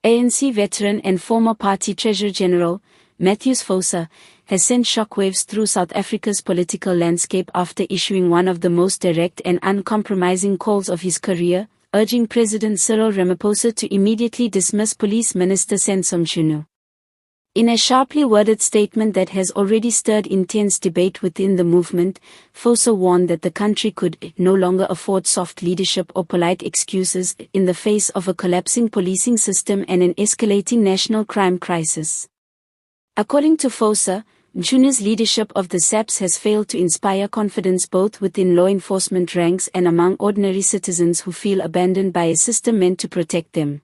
ANC veteran and former party Treasurer General, Mathews Phosa, has sent shockwaves through South Africa's political landscape after issuing one of the most direct and uncompromising calls of his career, urging President Cyril Ramaphosa to immediately dismiss Police Minister Senzo Mchunu. In a sharply worded statement that has already stirred intense debate within the movement, Phosa warned that the country could no longer afford soft leadership or polite excuses in the face of a collapsing policing system and an escalating national crime crisis. According to Phosa, Mchunu's leadership of the SAPS has failed to inspire confidence both within law enforcement ranks and among ordinary citizens who feel abandoned by a system meant to protect them.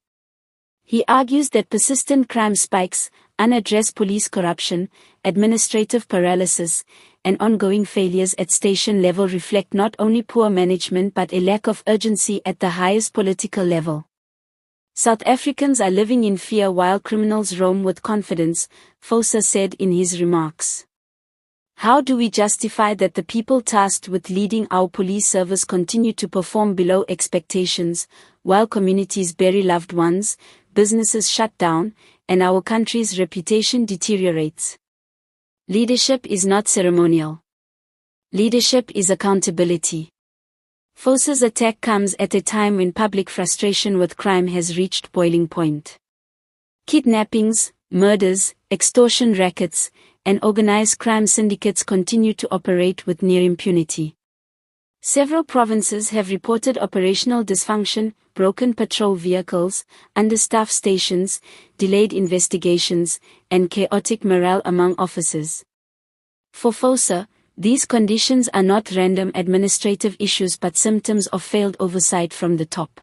He argues that persistent crime spikes, unaddressed police corruption, administrative paralysis, and ongoing failures at station level reflect not only poor management but a lack of urgency at the highest political level. South Africans are living in fear while criminals roam with confidence, Phosa said in his remarks. How do we justify that the people tasked with leading our police service continue to perform below expectations, while communities bury loved ones, businesses shut down, and our country's reputation deteriorates? Leadership is not ceremonial. Leadership is accountability. Phosa's attack comes at a time when public frustration with crime has reached boiling point. Kidnappings, murders, extortion rackets, and organized crime syndicates continue to operate with near impunity. Several provinces have reported operational dysfunction, broken patrol vehicles, understaffed stations, delayed investigations, and chaotic morale among officers. For Phosa, these conditions are not random administrative issues but symptoms of failed oversight from the top.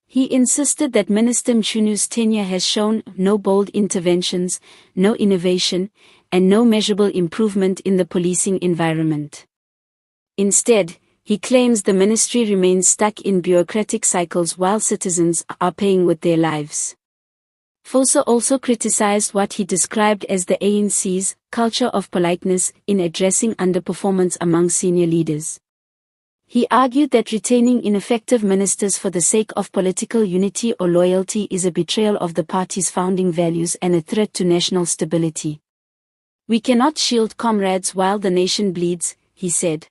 He insisted that Minister Mchunu's tenure has shown no bold interventions, no innovation, and no measurable improvement in the policing environment. Instead, he claims the ministry remains stuck in bureaucratic cycles while citizens are paying with their lives. Phosa also criticized what he described as the ANC's culture of politeness in addressing underperformance among senior leaders. He argued that retaining ineffective ministers for the sake of political unity or loyalty is a betrayal of the party's founding values and a threat to national stability. We cannot shield comrades while the nation bleeds, he said.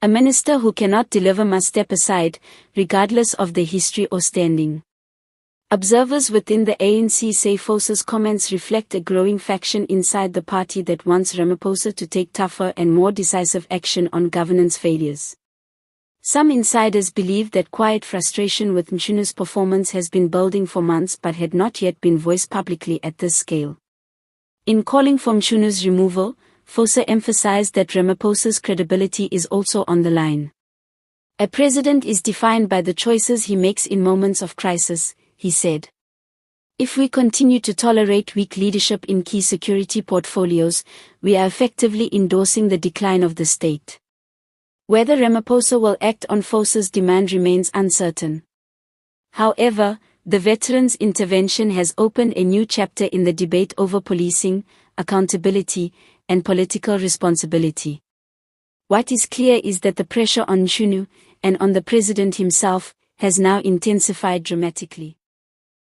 A minister who cannot deliver must step aside, regardless of their history or standing. Observers within the ANC say Phosa's comments reflect a growing faction inside the party that wants Ramaphosa to take tougher and more decisive action on governance failures. Some insiders believe that quiet frustration with Mchunu's performance has been building for months but had not yet been voiced publicly at this scale. In calling for Mchunu's removal, Phosa emphasized that Ramaphosa's credibility is also on the line. A president is defined by the choices he makes in moments of crisis, he said. If we continue to tolerate weak leadership in key security portfolios, we are effectively endorsing the decline of the state. Whether Ramaphosa will act on Phosa's demand remains uncertain. However, the veteran's intervention has opened a new chapter in the debate over policing, accountability, and political responsibility. What is clear is that the pressure on Mchunu, and on the president himself, has now intensified dramatically.